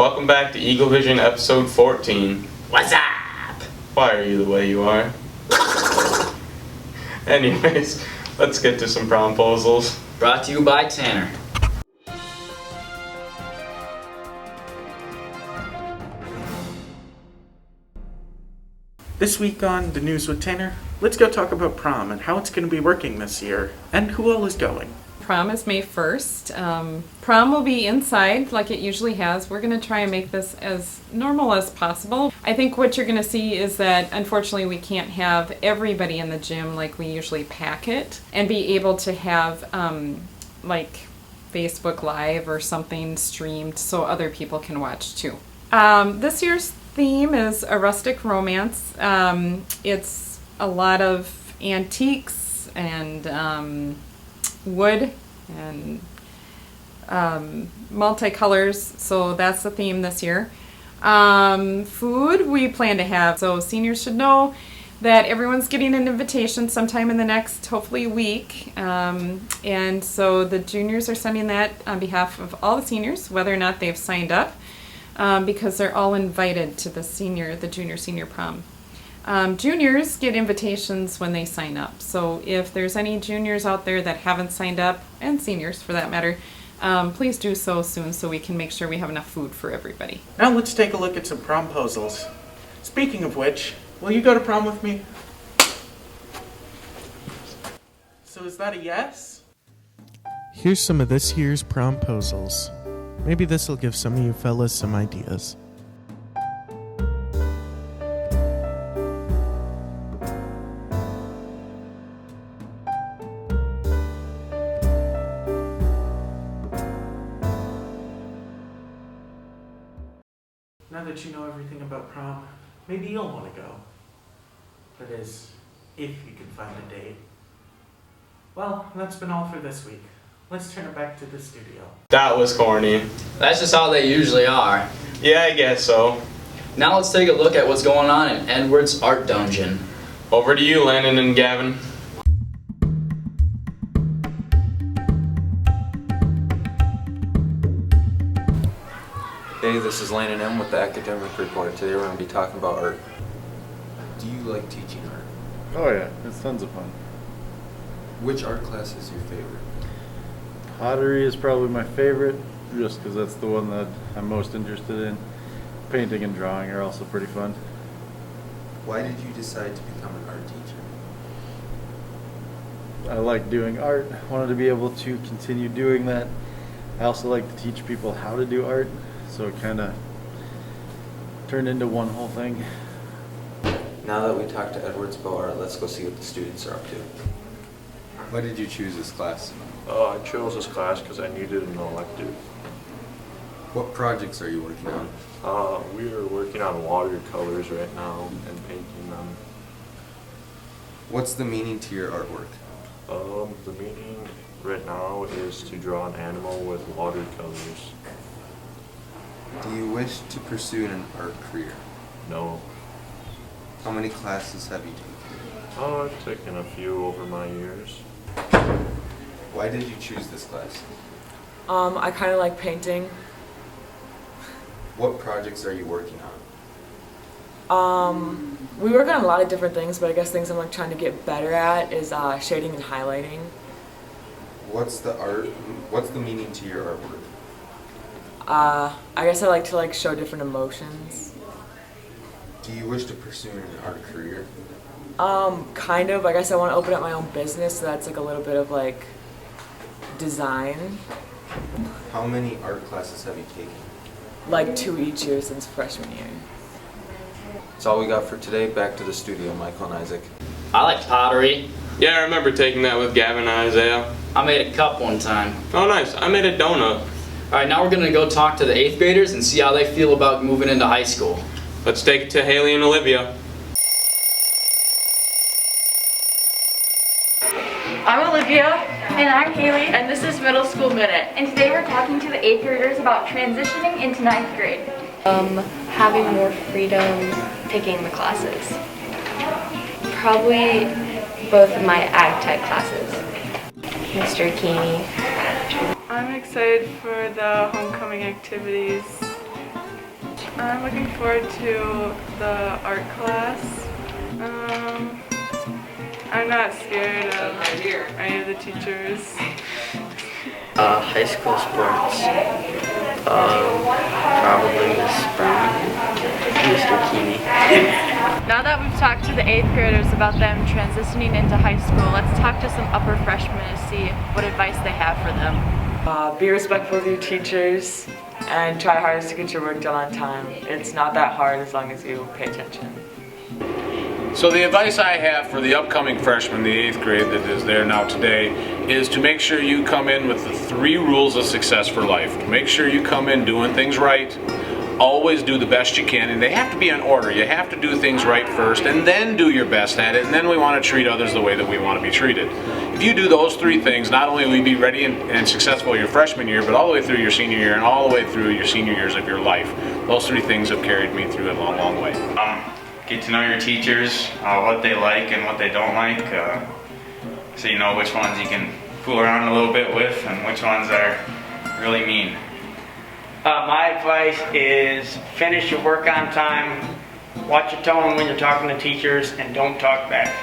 welcome back to Eagle Vision episode 14. What's up? Why are you the way you are? Anyways, let's get to some promposals. Brought to you by Tanner. This week on The News with Tanner, let's go talk about prom and how it's going to be working this year, and who all is going. Prom is May 1st. Prom will be inside like it usually has. We're going to try and make this as normal as possible. I think what you're going to see is that unfortunately we can't have everybody in the gym like we usually pack it and be able to have like Facebook Live or something streamed so other people can watch too. This year's theme is a rustic romance. It's a lot of antiques and wood and multicolors, so that's the theme this year. Food we plan to have, so seniors should know that everyone's getting an invitation sometime in the next, hopefully, week. And so the juniors are sending that on behalf of all the seniors, whether or not they've signed up, because they're all invited to the junior-senior prom. Juniors get invitations when they sign up. So if there's any juniors out there that haven't signed up, and seniors for that matter, please do so soon so we can make sure we have enough food for everybody. Now let's take a look at some promposals. Speaking of which, will you go to prom with me? So is that a yes? Here's some of this year's promposals. Maybe this will give some of you fellas some ideas. Now that you know everything about prom, maybe you'll want to go. That is, if you can find a date. Well, that's been all for this week. Let's turn it back to the studio. That was corny. That's just how they usually are. Yeah, I guess so. Now let's take a look at what's going on in Edward's art dungeon. Over to you, Landon and Gavin. Hey, this is Landon M. with the academic report. Today we're going to be talking about art. Do you like teaching art? Oh yeah, it's tons of fun. Which art class is your favorite? Pottery is probably my favorite, just because that's the one that I'm most interested in. Painting and drawing are also pretty fun. Why did you decide to become an art teacher? I like doing art. I wanted to be able to continue doing that. I also like to teach people how to do art, so it kind of turned into one whole thing. Now that we talked to Edwards about art, let's go see what the students are up to. Why did you choose this class? I chose this class because I needed an elective. What projects are you working on? We are working on watercolors right now and painting them. What's the meaning to your artwork? The meaning right now is to draw an animal with watercolors. Do you wish to pursue an art career? No. How many classes have you taken? I've taken a few over my years. Why did you choose this class? I kind of like painting. What projects are you working on? We work on a lot of different things, but I guess things I'm like trying to get better at is shading and highlighting. What's the meaning to your artwork? I guess I like to show different emotions. Do you wish to pursue an art career? Kind of. I guess I want to open up my own business, so that's like a little bit of design. How many art classes have you taken? 2 each year since freshman year. That's all we got for today. Back to the studio, Michael and Isaac. I like pottery. Yeah, I remember taking that with Gavin and Isaiah. I made a cup one time. Oh, nice. I made a donut. Alright, now we're going to go talk to the 8th graders and see how they feel about moving into high school. Let's take it to Haley and Olivia. I'm Olivia. And I'm Haley. And this is Middle School Minute. And today we're talking to the 8th graders about transitioning into 9th grade. Having more freedom picking the classes. Probably both of my ag tech classes. Mr. Keeney. I'm excited for the homecoming activities I'm looking forward to the art class. I'm not scared of any of the teachers. High school sports. Probably Miss Brown, Mr. Keeney. Now that we've talked to the 8th graders about them transitioning into high school, let's talk to some upper freshmen to see what advice they have for them. Be respectful of your teachers and try hardest to get your work done on time. It's not that hard as long as you pay attention. So the advice I have for the upcoming freshman, the 8th grade that is there now today, is to make sure you come in with the 3 rules of success for life. To make sure you come in doing things right, always do the best you can, and they have to be in order. You have to do things right first and then do your best at it, and then we want to treat others the way that we want to be treated. If you do those 3 things, not only will you be ready and successful your freshman year, but all the way through your senior year and all the way through your senior years of your life. Those 3 things have carried me through a long, long way. Get to know your teachers, what they like and what they don't like, so you know which ones you can fool around a little bit with and which ones are really mean. My advice is finish your work on time, watch your tone when you're talking to teachers, and don't talk back.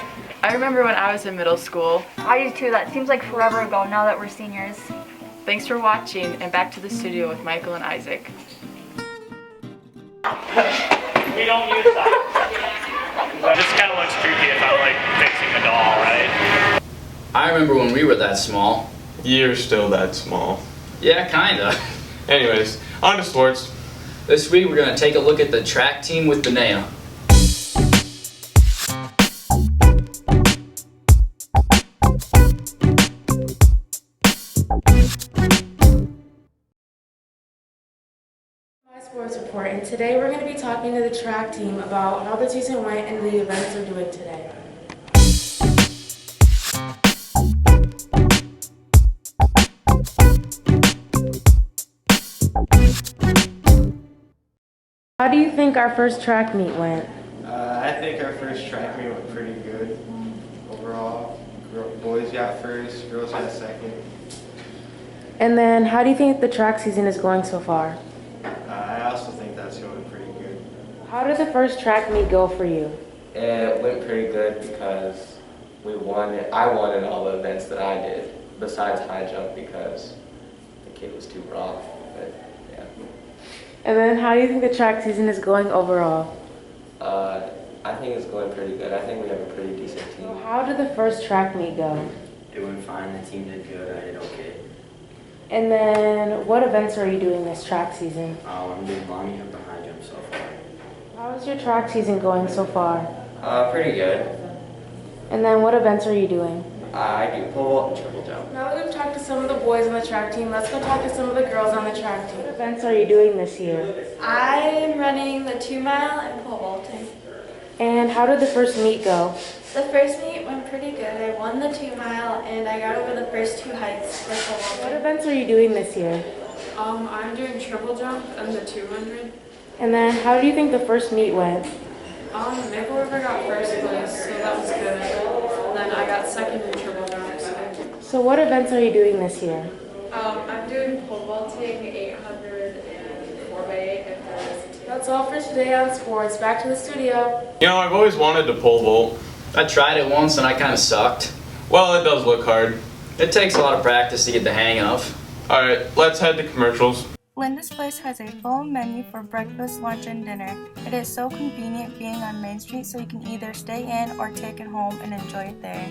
I remember when I was in middle school. I do too. That seems like forever ago now that we're seniors. Thanks for watching, and back to the studio with Michael and Isaac. We don't use that. This kind of looks creepy if I'm like fixing a doll, right? I remember when we were that small. You're still that small. Yeah, kinda. Anyways, on to sports. This week we're gonna take a look at the track team with Danae. Sports report, and today we're going to be talking to the track team about how the season went and the events they're doing today. How do you think our first track meet went? I think our first track meet went pretty good overall. Boys got first, girls got second. And then how do you think the track season is going so far? I also think that's going pretty good. How did the first track meet go for you? It went pretty good because we won it. I won in all the events that I did, besides high jump because the kid was too rough. But yeah. And then how do you think the track season is going overall? I think it's going pretty good. I think we have a pretty decent team. So how did the first track meet go? It went fine. The team did good. I did okay. And then what events are you doing this track season? I'm doing long jump and high jump so far. How is your track season going so far? Pretty good. And then what events are you doing? I do pole vault and triple jump. Now that we've talked to some of the boys on the track team, let's go talk to some of the girls on the track team. What events are you doing this year? I'm running the 2 mile and pole vaulting. And how did the first meet go? The first meet went pretty good. I won the 2 mile and I got over the first 2 heights for pole vaulting. What events are you doing this year? I'm doing triple jump and the 200. And then how do you think the first meet went? Maple River got first place, so that was good. And then I got second in triple jump. So what events are you doing this year? I'm doing pole vaulting, 800, and 4x8. That's all for today on sports. Back to the studio. You know, I've always wanted to pole vault. I tried it once and I kind of sucked. Well, it does look hard. It takes a lot of practice to get the hang of. Alright, let's head to commercials. Linda's Place has a full menu for breakfast, lunch, and dinner. It is so convenient being on Main Street, so you can either stay in or take it home and enjoy it there.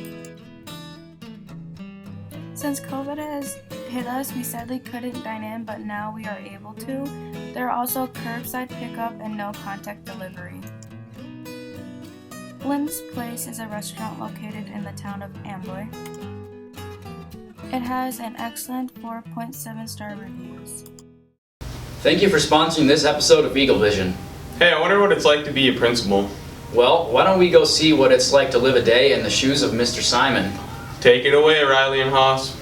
Since COVID has hit us, we sadly couldn't dine in, but now we are able to. There are also curbside pickup and no contact delivery. Linda's Place is a restaurant located in the town of Amboy. It has an excellent 4.7 star reviews. Thank you for sponsoring this episode of Eagle Vision. Hey, I wonder what it's like to be a principal. Well, why don't we go see what it's like to live a day in the shoes of Mr. Simon. Take it away, Riley and Haas.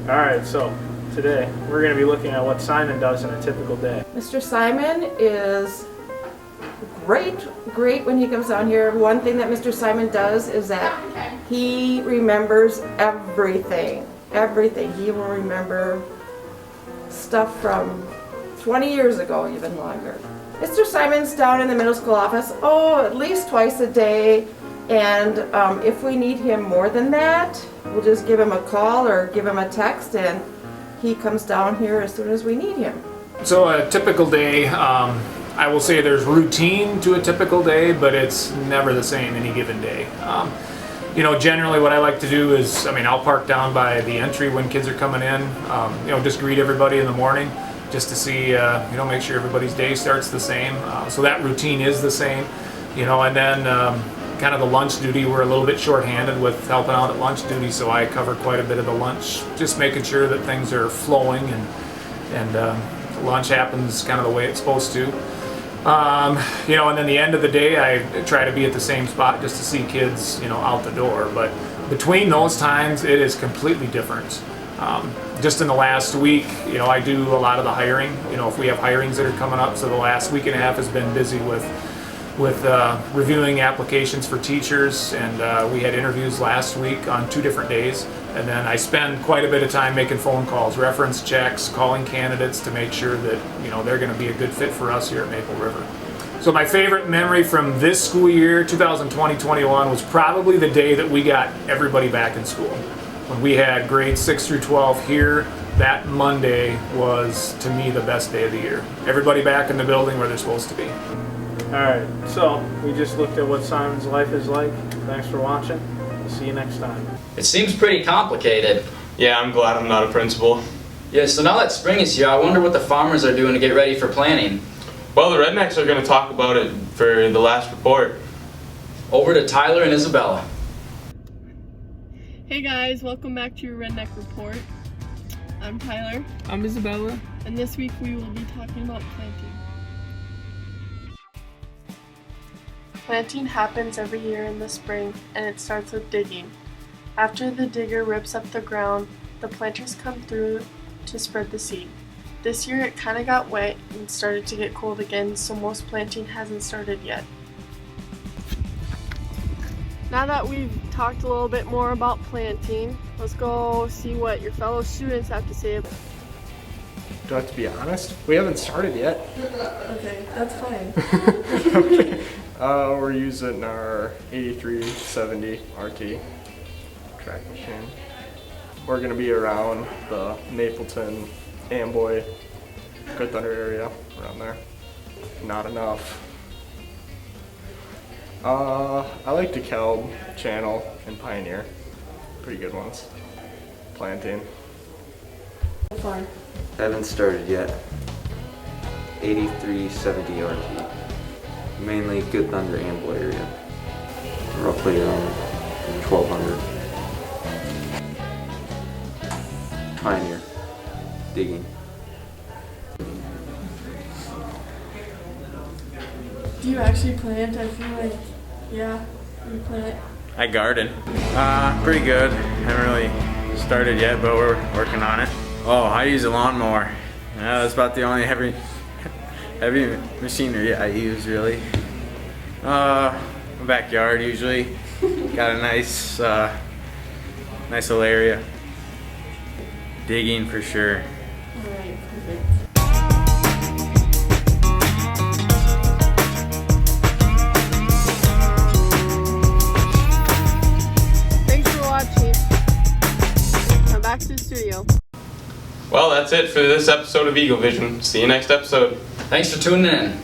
Alright, so today we're going to be looking at what Simon does in a typical day. Mr. Simon is great when he comes down here. One thing that Mr. Simon does is that he remembers everything. He will remember stuff from 20 years ago, even longer. Mr. Simon's down in the middle school office, at least twice a day. And if we need him more than that, we'll just give him a call or give him a text, and he comes down here as soon as we need him. So a typical day, I will say there's routine to a typical day, but it's never the same any given day. Generally what I like to do is, I'll park down by the entry when kids are coming in, just greet everybody in the morning, just to see, make sure everybody's day starts the same. So that routine is the same, and then kind of the lunch duty, we're a little bit short-handed with helping out at lunch duty, so I cover quite a bit of the lunch, just making sure that things are flowing and lunch happens kind of the way it's supposed to. And then the end of the day, I try to be at the same spot just to see kids, out the door. But between those times, it is completely different. Just in the last week, I do a lot of the hiring. If we have hirings that are coming up, so the last week and a half has been busy with reviewing applications for teachers, and we had interviews last week on 2 different days. And then I spend quite a bit of time making phone calls, reference checks, calling candidates to make sure that they're going to be a good fit for us here at Maple River. So my favorite memory from this school year, 2020-21, was probably the day that we got everybody back in school. When we had grades 6 through 12 here, that Monday was, to me, the best day of the year. Everybody back in the building where they're supposed to be. Alright, so we just looked at what Simon's life is like. Thanks for watching. See you next time. It seems pretty complicated. Yeah, I'm glad I'm not a principal. Yeah, so now that spring is here, I wonder what the farmers are doing to get ready for planting. Well, the Rednecks are going to talk about it for the last report. Over to Tyler and Isabella. Hey guys, welcome back to your Redneck Report. I'm Tyler. I'm Isabella. And this week we will be talking about planting. Planting happens every year in the spring, and it starts with digging. After the digger rips up the ground, the planters come through to spread the seed. This year it kind of got wet and started to get cold again, so most planting hasn't started yet. Now that we've talked a little bit more about planting, let's go see what your fellow students have to say about it. Do I have to be honest? We haven't started yet. Okay, that's fine. Okay. We're using our 8370 RT track machine. We're going to be around the Mapleton, Amboy, Good Thunder area, around there. Not enough. I like DeKalb, Channel, and Pioneer. Pretty good ones. Planting. I haven't started yet. 8370 RT. Mainly Good Thunder, Amboy area. Roughly around 1200. Pioneer. Digging. Do you actually plant? I feel like, yeah, you plant. I garden. Pretty good. Haven't really started yet, but we're working on it. Oh, I use a lawnmower. Yeah, that's about the only heavy machinery I use, really. My backyard usually. Got a nice little area. Digging for sure. Alright, perfect. Thanks for watching. Now back to the studio. Well, that's it for this episode of Eagle Vision. See you next episode. Thanks for tuning in.